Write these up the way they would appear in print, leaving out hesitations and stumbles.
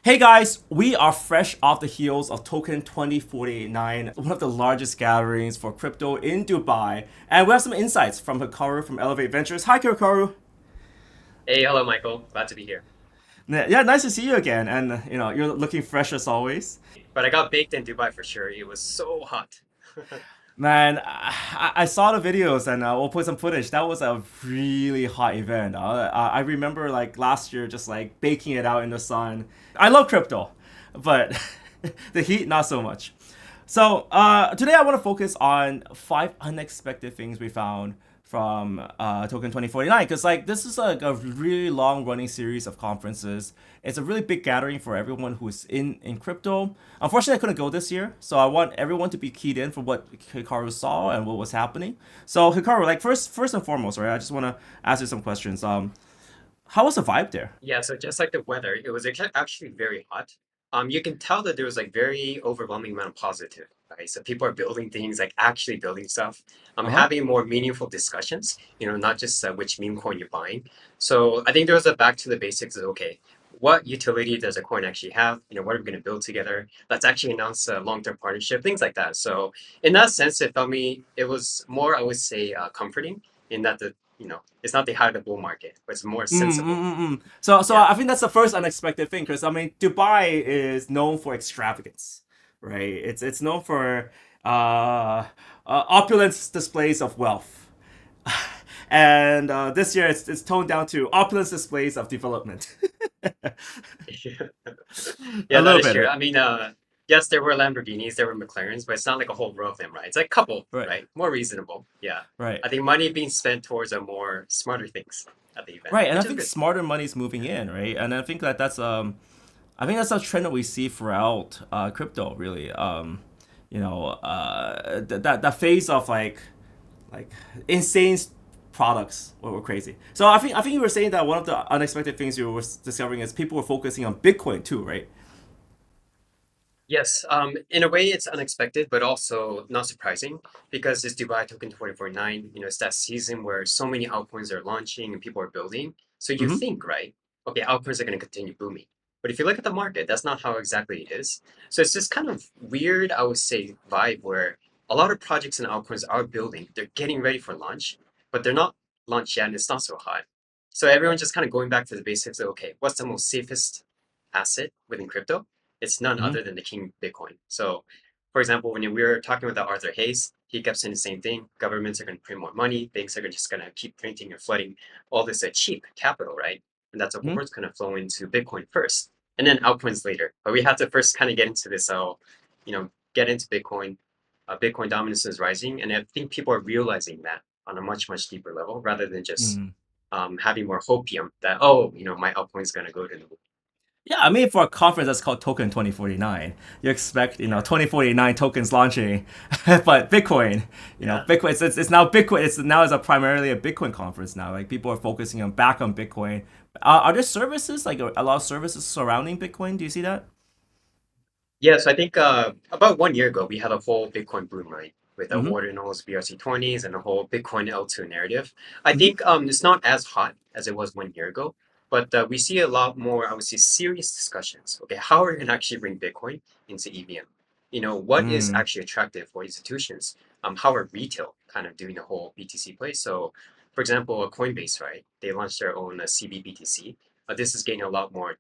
Hey guys, we are fresh off the heels of Token 2049, one of the largest gatherings for crypto in Dubai, and we have some insights from Hikaru from Elevate Ventures. Hi Hikaru. Hey, hello, Michael. Glad to be here. Yeah, nice to see you again, and you're looking fresh as always. But I got baked in Dubai for sure. It was so hot. Man, I saw the videos and we'll put some footage. That was a really hot event. I remember like last year just like baking it out in the sun. I love crypto, but the heat not so much. So today I want to focus on five unexpected things we found from Token 2049 because like this is like a really long running series of conferences. It's a really big gathering for everyone who's in crypto. Unfortunately, I couldn't go this year, so I want everyone to be keyed in for what Hikaru saw and what was happening. So Hikaru, like first and foremost, right? I just want to ask you some questions. How was the vibe there? Yeah, so just like the weather, it was actually very hot. You can tell that there was like very overwhelming amount of positive, right? So people are building things, like actually building stuff, Uh huh. having more meaningful discussions, not just which meme coin you're buying. So I think there was a back to the basics of, okay, what utility does a coin actually have? What are we going to build together? Let's actually announce a long-term partnership, things like that. So in that sense, it was more, I would say, comforting in that it's not the height of the bull market, but it's more sensible. So Yeah. I think that's the first unexpected thing because I mean Dubai is known for extravagance, right? It's known for opulence displays of wealth, and this year it's toned down to opulence displays of development. A Yeah, that little is bit, true. right? I mean, yes, there were Lamborghinis, there were McLarens, but it's not like a whole row of them, right? It's like a couple, Right, right? More reasonable. Yeah. right, I think money being spent towards a more smarter things at the event, right. And I which is think good. smarter money's moving in, right? And I think I think that's a trend that we see throughout crypto, really. That phase of like insane products were crazy. So I think you were saying that one of the unexpected things you were discovering is people were focusing on Bitcoin too, right? Yes, in a way it's unexpected, but also not surprising because it's Dubai Token 2049. It's that season where so many altcoins are launching and people are building. So you Mm-hmm. think, right? Okay, altcoins are going to continue booming. But if you look at the market, that's not how exactly it is. So it's this kind of weird, I would say, vibe where a lot of projects and altcoins are building. They're getting ready for launch, but they're not launched yet and it's not so hot. So everyone's just kind of going back to the basics of, okay, what's the most safest asset within crypto? It's none Mm-hmm. other than the king Bitcoin. So, for example, when we were talking about Arthur Hayes, he kept saying the same thing. Governments are going to print more money. Banks are just going to keep printing and flooding all this cheap capital, right? And that's of Mm-hmm. course going to flow into Bitcoin first, and then altcoins later. But we have to first kind of get into this. Get into Bitcoin. Bitcoin dominance is rising, and I think people are realizing that on a much deeper level, rather than just Mm. having more hopium that, oh, my altcoin is going to go to the moon. Yeah, I mean for a conference that's called Token 2049, you expect Yeah, 2049 tokens launching, but Bitcoin, yeah. Bitcoin it's now Bitcoin. It's now as a primarily a Bitcoin conference now. Like people are focusing on back on Bitcoin. Are there services like a lot of services surrounding Bitcoin? Do you see that? Yeah, so I think about 1 year ago, we had a whole Bitcoin boom, right? With the Mm-hmm. ordinals, BRC20s, and the whole Bitcoin L2 narrative. I Mm-hmm. think it's not as hot as it was 1 year ago, but we see a lot more, I would say, serious discussions. Okay, how are we going to actually bring Bitcoin into EVM? What is Mm. actually attractive for institutions? How are retail kind of doing the whole BTC play? So, for example, Coinbase, right? They launched their own CBBTC. This is getting a lot more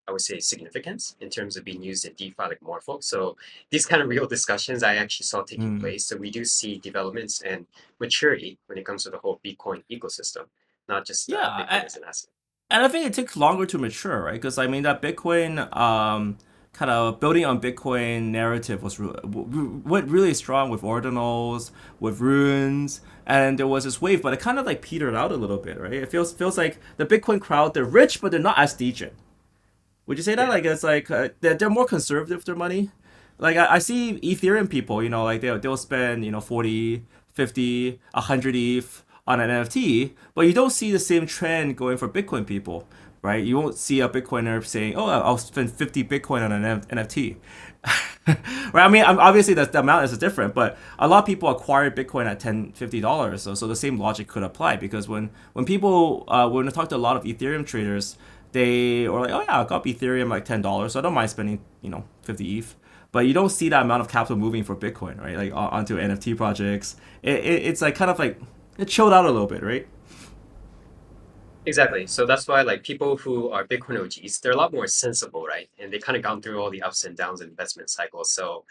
I would say, significance in terms of being used in DeFi like Morpho. So these kind of real discussions I actually saw taking Mm. place. So we do see developments and maturity when it comes to the whole Bitcoin ecosystem, not just Bitcoin Yeah, as an asset. and I think it takes longer to mature, right? Because I mean that Bitcoin, kind of building on Bitcoin narrative went really strong with ordinals, with runes, and there was this wave, but it kind of like petered out a little bit, right? It feels like the Bitcoin crowd, they're rich, but they're not as degen. Would you say that? Yeah. Like it's like they're more conservative with their money. Like I see Ethereum people, like they'll spend 40, 50, 100 ETH on an NFT, but you don't see the same trend going for Bitcoin people, right? You won't see a Bitcoiner saying, "Oh, I'll spend 50 Bitcoin on an NFT." Right? I mean, obviously the amount is different, but a lot of people acquire Bitcoin at $10, $50. So the same logic could apply because when people when I talk to a lot of Ethereum traders, they were like, oh yeah, I got Ethereum like $10, so I don't mind spending 50 ETH. But you don't see that amount of capital moving for Bitcoin, right? Like onto NFT projects. It's like kind of like it chilled out a little bit, right? Exactly. So that's why like people who are Bitcoin OGs, they're a lot more sensible, right? And they kind of gone through all the ups and downs of investment cycles. So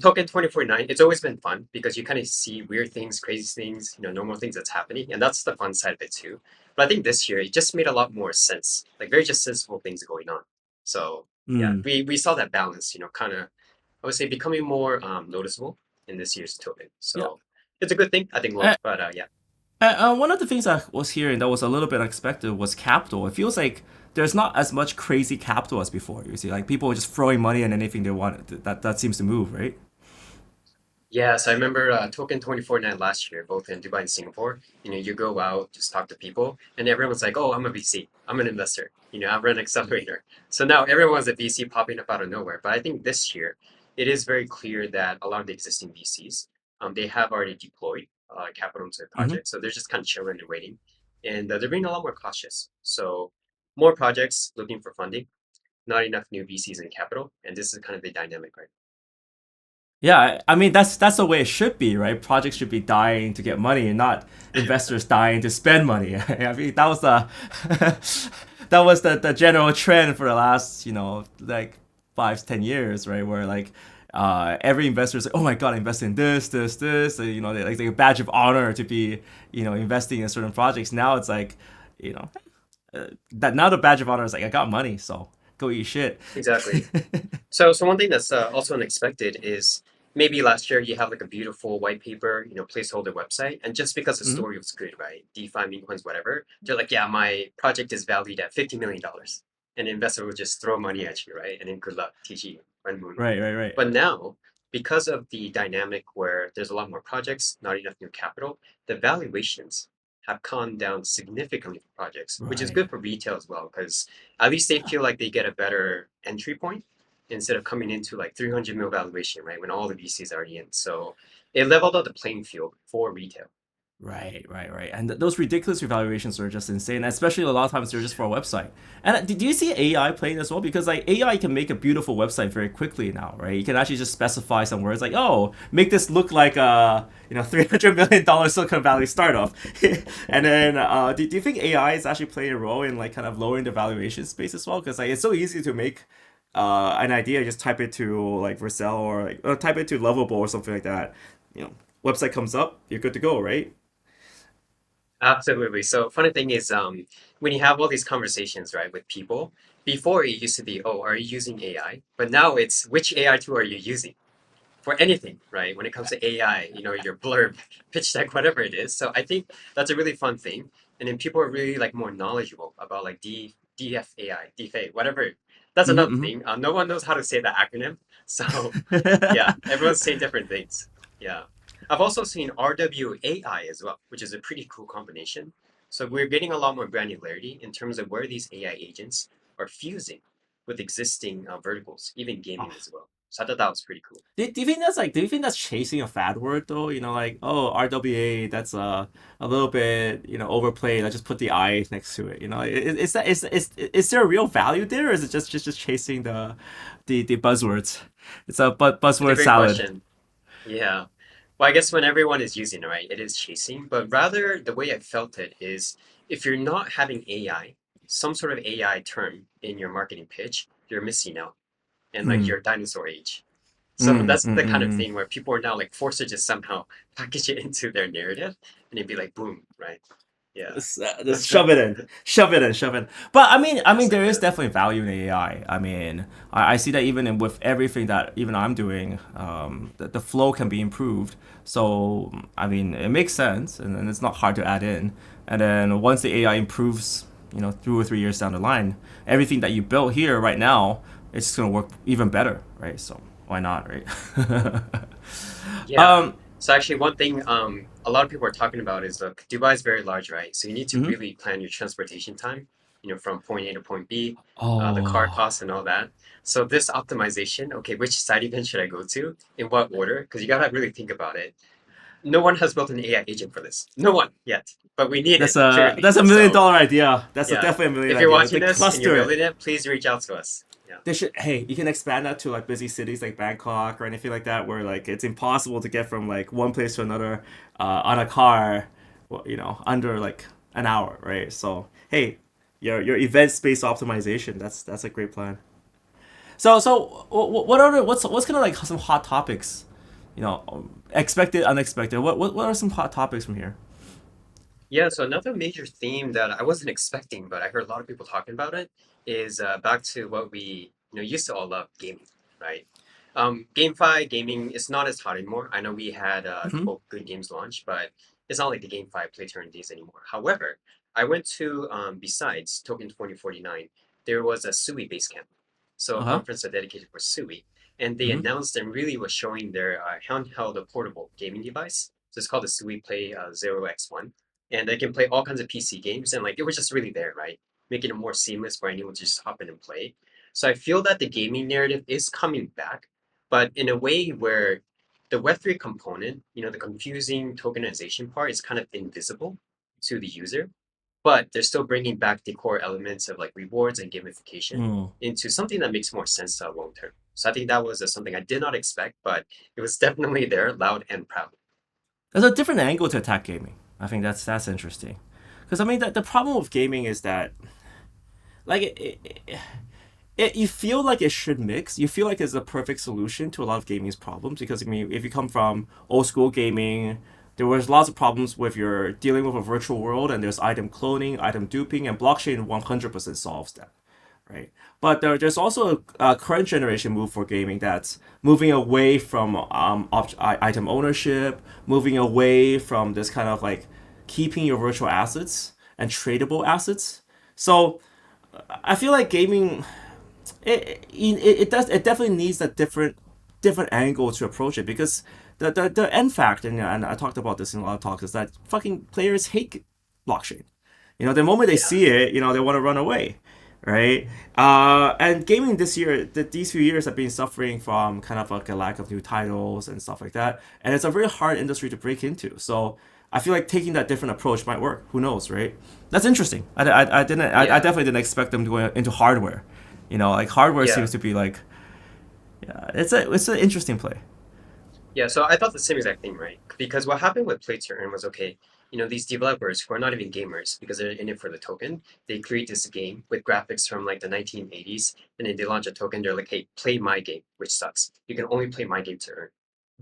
token 2049, it's always been fun because you kind of see weird things, crazy things, normal things that's happening. And that's the fun side of it too. But I think this year it just made a lot more sense, like very just sensible things going on. So yeah, Mm. we saw that balance, kind of, I would say becoming more noticeable in this year's token. Yeah. So it's a good thing, I think, Uh, but yeah. one of the things I was hearing that was a little bit unexpected was capital. It feels like there's not as much crazy capital as before. You see, like people are just throwing money in anything they want. That seems to move, right? Yes, I remember Token 2049 last year, both in Dubai and Singapore. You go out, just talk to people, and everyone's like, "Oh, I'm a VC. I'm an investor. I run an accelerator." So now everyone's a VC popping up out of nowhere. But I think this year, it is very clear that a lot of the existing VCs, they have already deployed capital into the Mm-hmm. project, so they're just kind of chilling and waiting, and they're being a lot more cautious. So more projects looking for funding, not enough new VCs and capital, and this is kind of the dynamic, right? Yeah, I mean that's the way it should be, right? Projects should be dying to get money, and not investors dying to spend money. I mean that was the that was the general trend for the last like 5 to 10 years, right? Where like every investor is like, oh my god, I invested in this, and, they like a badge of honor to be investing in certain projects. Now it's like you know that now the badge of honor is like I got money, so go eat shit. Exactly. So one thing that's also unexpected is maybe last year you have like a beautiful white paper, placeholder website, and just because the Mhm. story was good, right? DeFi, meme coins, whatever, they're like, yeah, my project is valued at $50 million, and an investor will just throw money at you, right? And then good luck, TG, run moon. Right, right, right. But now, because of the dynamic where there's a lot more projects, not enough new capital, the valuations have come down significantly for projects, which is Right. good for retail as well, because at least they feel like they get a better entry point instead of coming into like 300 mil valuation, right? When all the VCs are already in. So it leveled out the playing field for retail. Right, right, right. And those ridiculous evaluations are just insane. Especially a lot of times they're just for a website. And did you see AI playing as well? Because like AI can make a beautiful website very quickly now, right? You can actually just specify some words like, oh, make this look like a $300 million Silicon Valley startup. And then do you think AI is actually playing a role in like kind of lowering the valuation space as well? Because like it's so easy to make an idea, just type it to like Vercel or like type it to Lovable or something like that. You know, website comes up, you're good to go, right? Absolutely. So funny thing is, when you have all these conversations, right, with people, before it used to be, oh, are you using AI? But now it's which AI tool are you using? For anything, right? When it comes to AI, your blurb, pitch deck, whatever it is. So I think that's a really fun thing. And then people are really like more knowledgeable about like DFAI, DFA, whatever. That's Mm-hmm, another mm-hmm. thing. No one knows how to say that acronym. So yeah, everyone's saying different things. Yeah. I've also seen RWAI as well, which is a pretty cool combination. So we're getting a lot more granularity in terms of where these AI agents are fusing with existing verticals, even gaming as well. So I thought that was pretty cool. Do you think that's do you think that's chasing a fad word though? Like, oh, RWA, that's a little bit, overplayed. Let's just put the I next to it. Is there a real value there, or is it just chasing the buzzwords? It's a It's a buzzword great salad. question. Yeah. Well, I guess when everyone is using it, right, it is chasing. But rather, the way I felt it is if you're not having AI, some sort of AI term in your marketing pitch, you're missing out in like Mm, your dinosaur age. So mm, that's mm, the kind of mm. thing where people are now like forced to just somehow package it into their narrative and it'd be like, boom, right? Yeah. Just shove it in, shove it in, shove it in. But I mean, So there is yeah. definitely value in AI. I mean, I see that even with everything that even I'm doing, the flow can be improved. So I mean, it makes sense, and it's not hard to add in. And then once the AI improves, 2 or 3 years down the line, everything that you built here right now, it's just gonna work even better, right? So why not, right? Yeah. um. So actually, one thing a lot of people are talking about is Dubai is very large, right? So you need to Mhm. really plan your transportation time, from point A to point B, the car Oh. costs and all that. So this optimization, okay, which side event should I go to? In what order? Because you gotta really think about it. no one has built an AI agent for this. No one yet. But we need That's it, a clearly. that's a million So dollar idea. That's a yeah. definitely a million If you're idea. watching They this and you're cluster it. building it, please reach out to us. Yeah. They should. Hey, you can expand that to like busy cities like Bangkok or anything like that, where like it's impossible to get from like one place to another on a car, well, under like an hour, right? So hey, your event space optimization. That's a great plan. So what are what's kind of like some hot topics, expected, unexpected. What are some hot topics from here? Yeah, so another major theme that I wasn't expecting, but I heard a lot of people talking about it, is back to what we used to all love, gaming, right? GameFi gaming is not as hot anymore. I know we had a Hmm. couple good games launched, but it's not like the GameFi play turn days anymore. However, I went to besides Token 2049, there was a Sui base camp, so Uh a huh. conference dedicated for Sui, and they Hmm. announced and really was showing their handheld portable gaming device. So it's called the Sui Play 0x1, and they can play all kinds of PC games. And like it was just really there, right? Making it more seamless for anyone to just hop in and play. So I feel that the gaming narrative is coming back, but in a way where the Web3 component, the confusing tokenization part is kind of invisible to the user, but they're still bringing back the core elements of like rewards and gamification Mm. into something that makes more sense long term. So I think that was something I did not expect, but it was definitely there, loud and proud. There's a different angle to attack gaming. I think that's interesting, because I mean the problem with gaming is that like you feel like it should mix. You feel like it's a perfect solution to a lot of gaming's problems because I mean, if you come from old school gaming, there was lots of problems with your dealing with a virtual world, and there's item cloning, item duping, and blockchain 100% solves that, right? But there's also a current generation move for gaming that's moving away from item ownership, moving away from this kind of like keeping your virtual assets and tradable assets. So I feel like gaming it definitely needs a different angle to approach it because the end fact, and I talked about this in a lot of talks, is that fucking players hate blockchain. The moment they Yeah. see it, they want to run away, right? And gaming this year, these few years have been suffering from kind of like a lack of new titles and stuff like that, and it's a very hard industry to break into. So I feel like taking that different approach might work. Who knows, right? That's interesting. I Yeah. definitely didn't expect them to go into hardware. Like hardware Yeah. seems to be like, yeah, it's an interesting play. Yeah, so I thought the same exact thing, right? Because what happened with Play to Earn was okay, these developers who are not even gamers because they're in it for the token, they create this game with graphics from like the 1980s, and then they launch a token. They're like, hey, play my game, which sucks. You can only play my game to earn.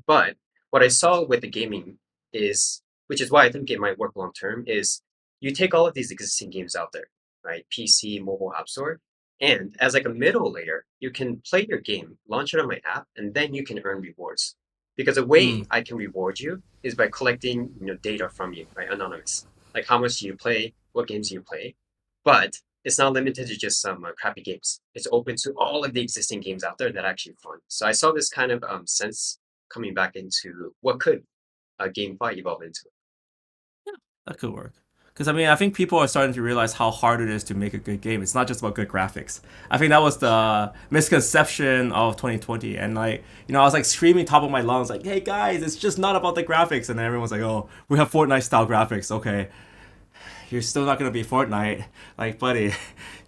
But what I saw with the gaming is, which is why I think it might work long term, is you take all of these existing games out there, right? PC, mobile app store, and as like a middle layer, you can play your game, launch it on my app, and then you can earn rewards. Because the Mm. way I can reward you is by collecting, data from you, right? Anonymous. Like how much do you play, what games do you play? But it's not limited to just some crappy games. It's open to all of the existing games out there that are actually fun. So I saw this kind of sense coming back into what could a GameFi evolve into. That could work. Because I mean, I think people are starting to realize how hard it is to make a good game. It's not just about good graphics. I think that was the misconception of 2020. And like, I was like screaming top of my lungs, like, "Hey guys, it's just not about the graphics." And then everyone's like, "Oh, we have Fortnite style graphics." Okay, you're still not gonna be Fortnite, like buddy.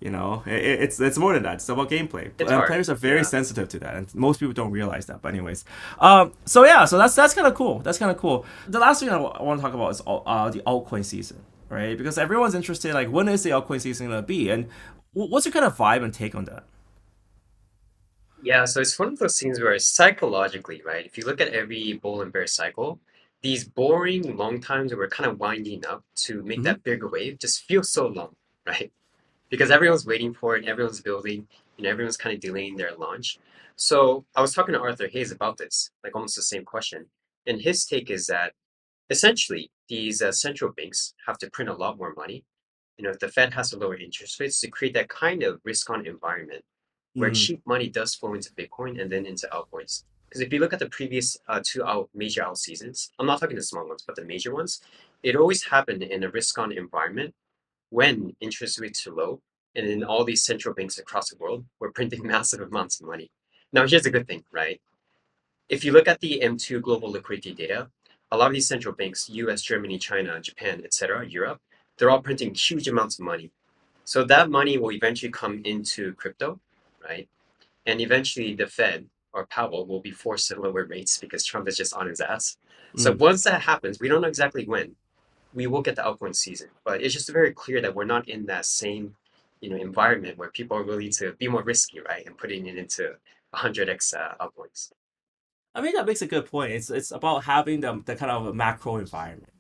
It's more than that. It's about gameplay, It's and hard. players are very Yeah. sensitive to that, and most people don't realize that. But anyways, so yeah, so that's kind of cool. That's kind of cool. The last thing I want to talk about is the altcoin season, right? Because everyone's interested, like when is the altcoin season gonna be, and what's your kind of vibe and take on that? Yeah, so it's one of those things where psychologically, right? If you look at every bull and bear cycle, these boring long times where we're kind of winding up to make Hmm. that bigger wave just feels so long, right? Because everyone's waiting for it, everyone's building, everyone's kind of delaying their launch. So I was talking to Arthur Hayes about this, like almost the same question. And his take is that essentially these central banks have to print a lot more money. If the Fed has to lower interest rates to create that kind of risk on environment where Mm. cheap money does flow into Bitcoin and then into altcoins. Because if you look at the previous two major alt seasons, I'm not talking the small ones, but the major ones, it always happened in a risk on environment when interest rates are low, and then all these central banks across the world were printing massive amounts of money. Now, here's the good thing, right? If you look at the M2 global liquidity data, a lot of these central banks, US, Germany, China, Japan, etc., Europe, they're all printing huge amounts of money. So that money will eventually come into crypto, right? And eventually the Fed or Powell will be forced to lower rates because Trump is just on his ass. So Mm. once that happens, we don't know exactly when, we will get the altcoin season. But it's just very clear that we're not in that same, environment where people are willing to be more risky, right? And putting it into 100x altcoins. I mean, that makes a good point. It's about having the kind of a macro environment,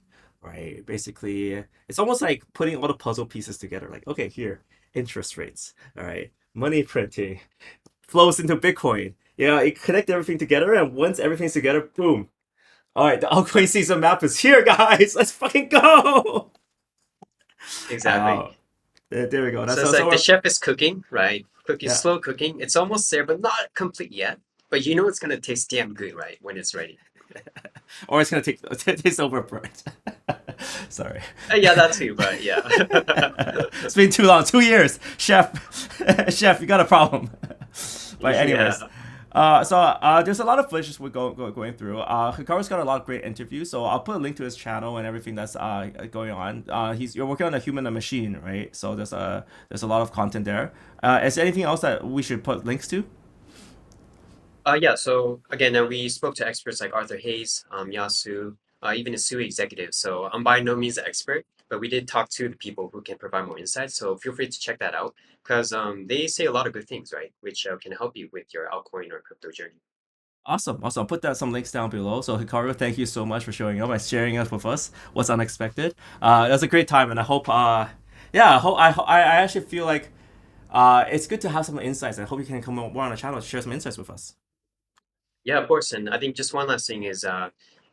right? Basically, it's almost like putting all the puzzle pieces together. Like, okay, here, interest rates, all right, money printing flows into Bitcoin. Yeah, it connect everything together, and once everything's together, boom. All right, the altcoin season map is here, guys. Let's fucking go. Exactly. Uh, there we go. That's So it's so like the we're, chef is cooking, right? Cooking, yeah. slow cooking. It's almost there, but not complete yet. But you know it's gonna taste damn good, right? When it's ready. Or it's gonna take taste over burnt. Sorry. Yeah, that too, but yeah. It's been too long. 2 years, chef. Chef, you got a problem. But anyways, Yeah. there's a lot of footage we're going through. Hikaru's got a lot of great interviews, so I'll put a link to his channel and everything that's going on. You're working on a human and machine, right? So there's a lot of content there. Is there anything else that we should put links to? Yeah, so again, we spoke to experts like Arthur Hayes, Yasu, even a SUI executive. So I'm by no means an expert, but we did talk to the people who can provide more insights. So feel free to check that out because they say a lot of good things, right? Which can help you with your altcoin or crypto journey. Awesome, awesome. I'll put that some links down below. So Hikaru, thank you so much for showing up and sharing us with us what's unexpected. It was a great time, and I hope, yeah, I actually feel like it's good to have some insights. I hope you can come more on the channel to share some insights with us. Yeah, of course. And I think just one last thing is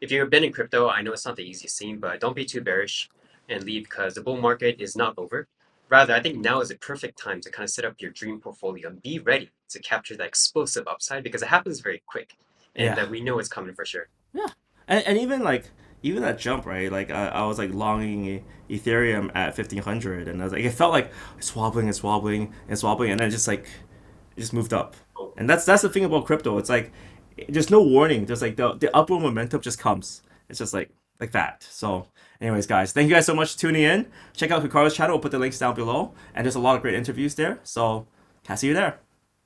if you've been in crypto, I know it's not the easiest thing, but don't be too bearish and leave because the bull market is not over. Rather, I think now is a perfect time to kind of set up your dream portfolio and be ready to capture that explosive upside because it happens very quick and Yeah. we know it's coming for sure. Yeah, and even like even that jump, right? Like I was like longing Ethereum at 1500, and I was like, it felt like it's wobbling, it's wobbling, it's wobbling, and then it just moved up. Oh, And that's the thing about crypto. It's like there's no warning. There's like the upward momentum just comes. It's just like that. So, anyways, guys, thank you guys so much for tuning in. Check out Hikaru's channel. We'll put the links down below, and there's a lot of great interviews there. So, catch you there.